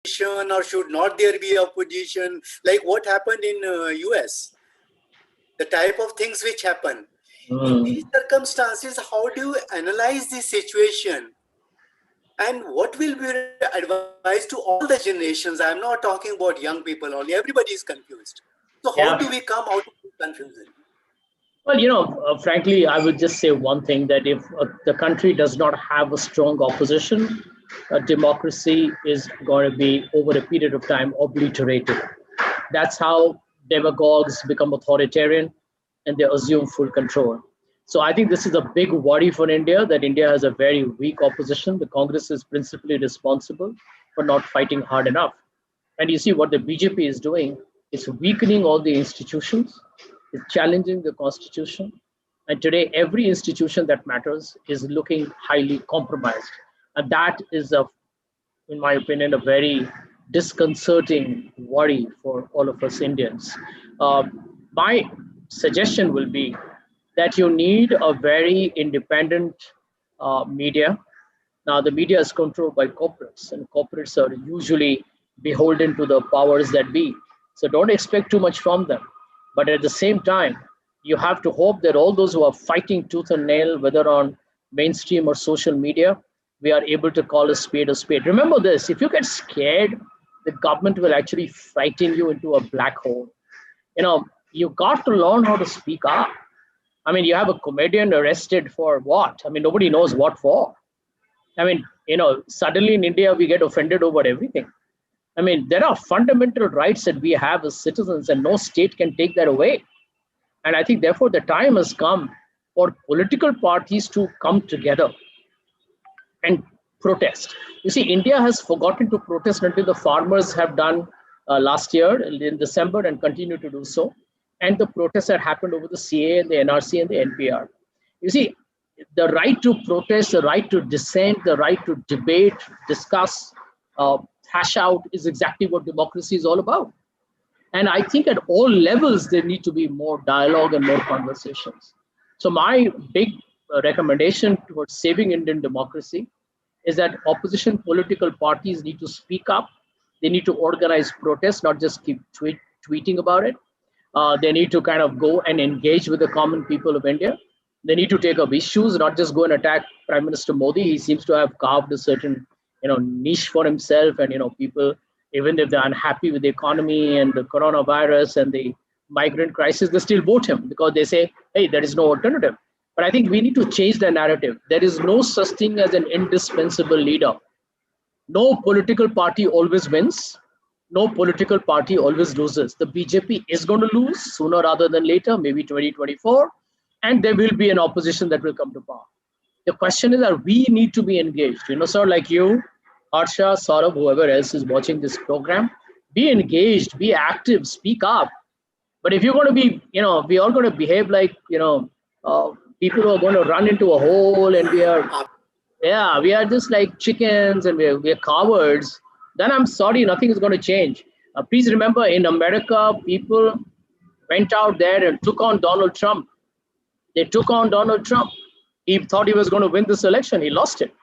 or should not there be opposition, like what happened in US, the type of things which happen. In these circumstances, how do you analyze the situation? And what will be your advice to all the generations? I'm not talking about young people only. Everybody is confused. So how do we come out of this confusion? Well, frankly, I would just say one thing, that if the country does not have a strong opposition, democracy is going to be, over a period of time, obliterated. That's how demagogues become authoritarian and they assume full control. So I think this is a big worry for India, that India has a very weak opposition. The Congress is principally responsible for not fighting hard enough. And you see what the BJP is doing, is weakening all the institutions, it's challenging the constitution. And today, every institution that matters is looking highly compromised. And that is, in my opinion, a very disconcerting worry for all of us Indians. My suggestion will be that you need a very independent media. Now, the media is controlled by corporates, and corporates are usually beholden to the powers that be. So don't expect too much from them. But at the same time, you have to hope that all those who are fighting tooth and nail, whether on mainstream or social media, we are able to call a spade a spade. Remember this, if you get scared, the government will actually frighten you into a black hole. You got to learn how to speak up. I mean, you have a comedian arrested for what? I mean, nobody knows what for. I mean, suddenly in India, we get offended over everything. I mean, there are fundamental rights that we have as citizens, and no state can take that away. And I think, therefore, the time has come for political parties to come together and protest. You see, India has forgotten to protest until the farmers have done last year in December and continue to do so. And the protests that happened over the CA and the NRC and the NPR. You see, the right to protest, the right to dissent, the right to debate, discuss, hash out is exactly what democracy is all about. And I think at all levels, there need to be more dialogue and more conversations. So my big recommendation towards saving Indian democracy is that opposition political parties need to speak up. They need to organize protests, not just keep tweeting about it. They need to kind of go and engage with the common people of India. They need to take up issues, not just go and attack Prime Minister Modi. He seems to have carved a certain niche for himself, and people, even if they're unhappy with the economy and the coronavirus and the migrant crisis, they still vote him because they say, hey, there is no alternative. But I think we need to change the narrative. There is no such thing as an indispensable leader. No political party always wins. No political party always loses. The BJP is going to lose sooner rather than later, maybe 2024, and there will be an opposition that will come to power. The question is that we need to be engaged. Sir, like you, Harsha, Saurabh, whoever else is watching this program, be engaged, be active, speak up. But if you're going to be, we are going to behave like, people who are going to run into a hole and we are just like chickens and we are cowards, then I'm sorry, nothing is going to change. Please remember, in America, people went out there and took on Donald Trump. They took on Donald Trump. He thought he was going to win this election. He lost it.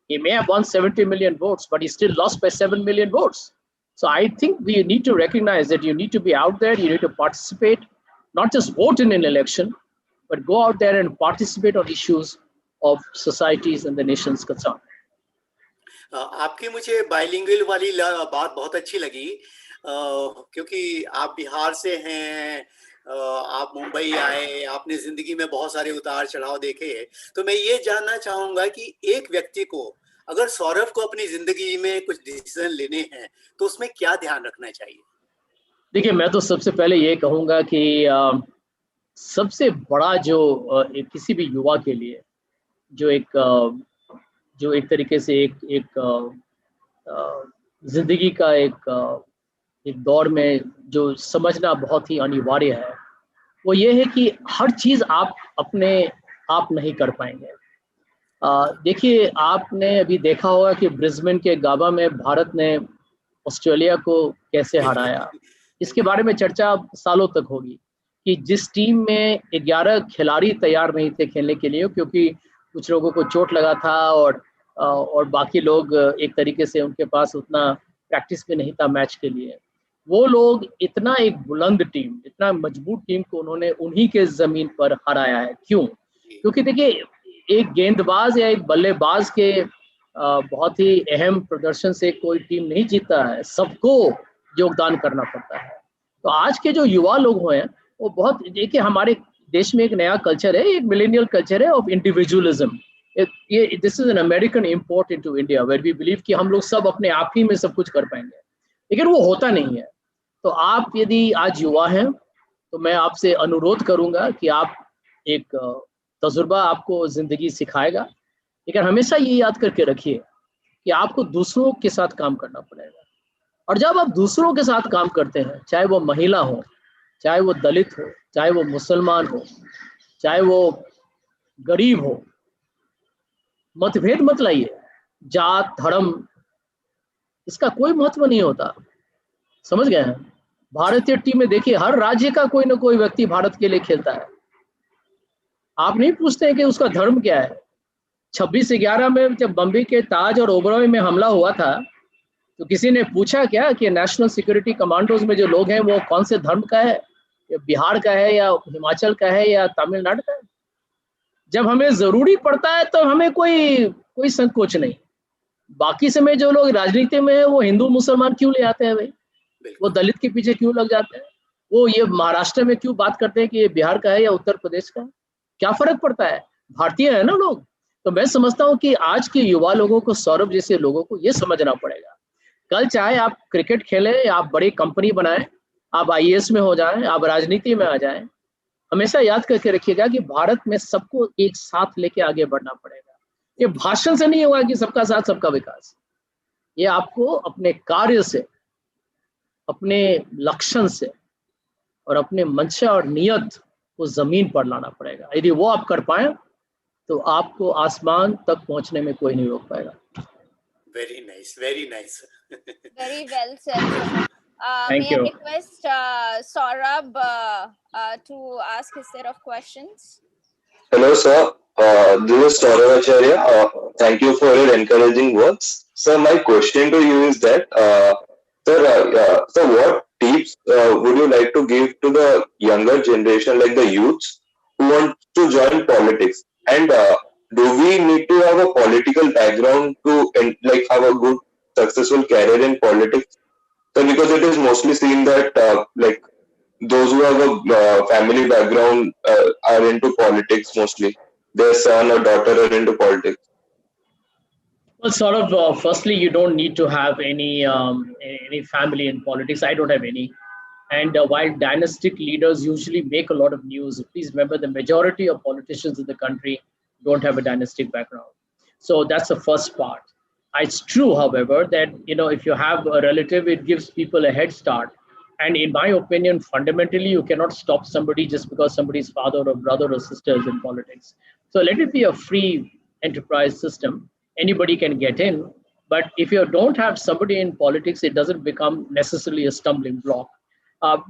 He may have won 70 million votes, but he still lost by 7 million votes. So I think we need to recognize that you need to be out there. You need to participate, not just vote in an election, but go out there and participate on issues of societies and the nation's concern. आपकी मुझे bilingual वाली बात बहुत अच्छी लगी, क्योंकि आप बिहार से हैं, आप मुंबई आए, आपने जिंदगी में बहुत सारे उतार चढ़ाव देखे। तो मैं ये जानना चाहूंगा कि एक व्यक्ति को, अगर सौरभ को अपनी जिंदगी में कुछ डिसीजन लेने हैं, तो उसमें क्या ध्यान रखना चाहिए? देखिए, मैं तो सबसे पहले ये कहूँगा कि सबसे बड़ा जो किसी भी युवा के लिए जो एक तरीके से एक जिंदगी का एक दौर में जो समझना बहुत ही अनिवार्य है, वो ये है कि हर चीज़ आप अपने आप नहीं कर पाएंगे। देखिए, आपने अभी देखा होगा कि ब्रिस्बेन के गाबा में भारत ने ऑस्ट्रेलिया को कैसे हराया। इसके बारे में चर्चा सालों तक होगी कि जिस टीम में 11 खिलाड़ी तैयार नहीं थे खेलने के लिए, क्योंकि कुछ लोगों को चोट लगा था और बाकी लोग एक तरीके से उनके पास उतना प्रैक्टिस में नहीं था मैच के लिए, वो लोग इतना एक बुलंद टीम, इतना मजबूत टीम को उन्होंने उन्हीं के जमीन पर हराया है। क्यों? क्योंकि देखिए, एक गेंदबाज या एक बल्लेबाज के बहुत ही अहम प्रदर्शन से कोई टीम नहीं जीतता है, सबको योगदान करना पड़ता है। तो आज के जो युवा लोग हैं वो बहुत, देखिए हमारे देश में एक नया कल्चर है, एक मिलेनियल कल्चर है ऑफ इंडिविजुअलिज्म। ये this is an American import into India where we believe कि हम लोग सब अपने आप ही में सब कुछ कर पाएंगे, लेकिन वो होता नहीं है। तो आप यदि आज युवा हैं तो मैं आपसे अनुरोध करूंगा कि आप एक तजुर्बा आपको जिंदगी सिखाएगा, लेकिन हमेशा ये याद करके रखिए कि आपको दूसरों के साथ काम करना पड़ेगा। और जब आप दूसरों के साथ काम करते हैं, चाहे वो महिला हो, चाहे वो दलित हो, चाहे वो मुसलमान हो, चाहे वो गरीब हो, मतभेद मत लाइए। जात धर्म इसका कोई महत्व नहीं होता, समझ गए हैं? भारतीय टीम में देखिए हर राज्य का कोई ना कोई व्यक्ति भारत के लिए खेलता है। आप नहीं पूछते हैं कि उसका धर्म क्या है। 26/11 में जब बम्बई के ताज और ओबरॉय में हमला हुआ था तो किसी ने पूछा क्या कि नेशनल सिक्योरिटी कमांडोज में जो लोग हैं वो कौन से धर्म का है, या बिहार का है, या हिमाचल का है, या तमिलनाडु का है? जब हमें जरूरी पड़ता है तो हमें कोई संकोच नहीं। बाकी समय जो लोग राजनीति में है वो हिंदू मुसलमान क्यों ले आते हैं भाई? वो दलित के पीछे क्यों लग जाते हैं? वो ये महाराष्ट्र में क्यों बात करते हैं कि ये बिहार का है या उत्तर प्रदेश का है? क्या फर्क पड़ता है? भारतीय है ना लोग। तो मैं समझता हूँ कि आज के युवा लोगों को, सौरभ जैसे लोगों को ये समझना पड़ेगा, कल चाहे आप क्रिकेट खेलें, आप बड़ी कंपनी बनाएं, आप आईएएस में हो जाएं, आप राजनीति में आ जाएं, हमेशा याद करके रखिएगा कि भारत में सबको एक साथ लेके आगे बढ़ना पड़ेगा। ये भाषण से नहीं होगा कि सबका साथ सबका विकास। ये आपको अपने कार्य से, अपने लक्षण से और अपने मंशा और नियत को जमीन पर लाना पड़ेगा। यदि वो आप कर पाए तो आपको आसमान तक पहुंचने में कोई नहीं रोक पाएगा। Very nice, very nice. Very well said, sir. Thank May you. I request Saurabh to ask his set of questions? Hello, sir. This is Saurabh Acharya. Thank you for your encouraging words. Sir, my question to you is that, sir, what tips would you like to give to the younger generation, like the youths, who want to join politics? And do we need to have a political background to like have a good, successful career in politics? So, because it is mostly seen that like those who have a family background are into politics mostly. Their son or daughter are into politics. Well, sort of. Firstly, you don't need to have any family in politics. I don't have any. And while dynastic leaders usually make a lot of news, please remember the majority of politicians in the country don't have a dynastic background. So that's the first part. It's true, however, that if you have a relative, it gives people a head start. And in my opinion, fundamentally, you cannot stop somebody just because somebody's father or brother or sister is in politics. So let it be a free enterprise system. Anybody can get in. But if you don't have somebody in politics, it doesn't become necessarily a stumbling block.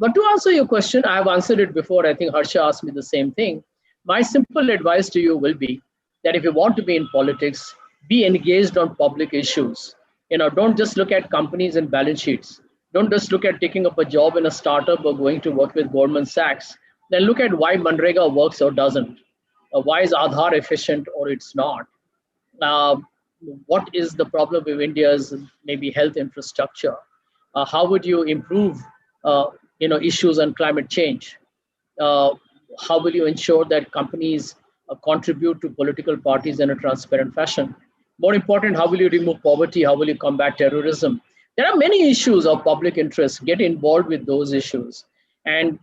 But to answer your question, I have answered it before. I think Harsha asked me the same thing. My simple advice to you will be that if you want to be in politics, be engaged on public issues. Don't just look at companies and balance sheets. Don't just look at taking up a job in a startup or going to work with Goldman Sachs. Then look at why Manrega works or doesn't. Why is Aadhaar efficient or it's not? What is the problem with India's maybe health infrastructure? How would you improve issues on climate change? How will you ensure that companies contribute to political parties in a transparent fashion? More important, how will you remove poverty? How will you combat terrorism? There are many issues of public interest. Get involved with those issues. And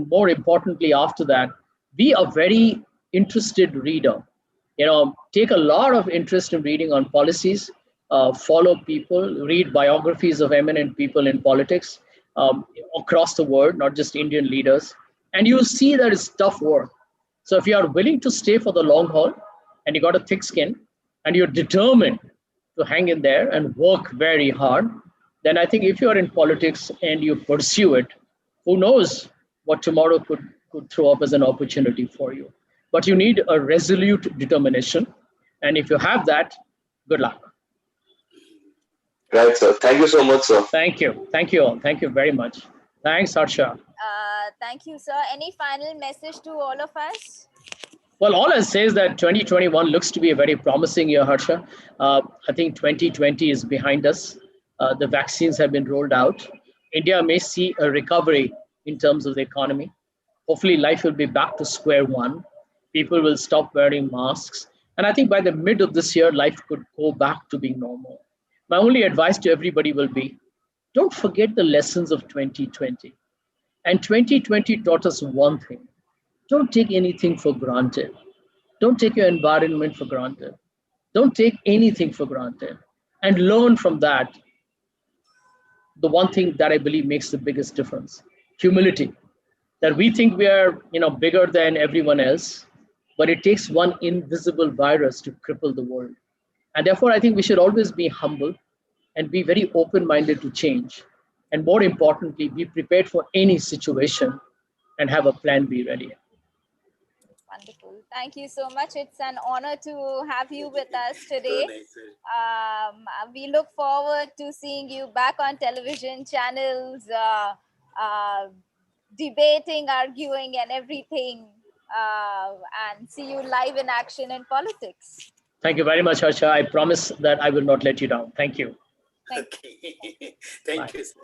more importantly, after that, be a very interested reader. Take a lot of interest in reading on policies, follow people, read biographies of eminent people in politics across the world, not just Indian leaders. And you'll see that it's tough work. So if you are willing to stay for the long haul and you got a thick skin and you're determined to hang in there and work very hard, then I think if you're in politics and you pursue it, who knows what tomorrow could throw up as an opportunity for you. But you need a resolute determination. And if you have that, good luck. Right, sir. Thank you so much, sir. Thank you. Thank you all. Thank you very much. Thanks, Harsha. Thank you, sir. Any final message to all of us? Well, all I say is that 2021 looks to be a very promising year, Harsha. I think 2020 is behind us. The vaccines have been rolled out. India may see a recovery in terms of the economy. Hopefully, life will be back to square one. People will stop wearing masks. And I think by the mid of this year, life could go back to being normal. My only advice to everybody will be don't forget the lessons of 2020. And 2020 taught us one thing: don't take anything for granted. Don't take your environment for granted. Don't take anything for granted. And learn from that the one thing that I believe makes the biggest difference: humility. That we think we are, bigger than everyone else, but it takes one invisible virus to cripple the world. And therefore, I think we should always be humble and be very open-minded to change. And more importantly, be prepared for any situation and have a plan B ready. Wonderful. Thank you so much. It's an honor to have you with us today. So nice, sir. We look forward to seeing you back on television channels, debating, arguing, and everything, and see you live in action in politics. Thank you very much, Harsha. I promise that I will not let you down. Thank you. Thank you. Okay. Thank Bye. you, sir.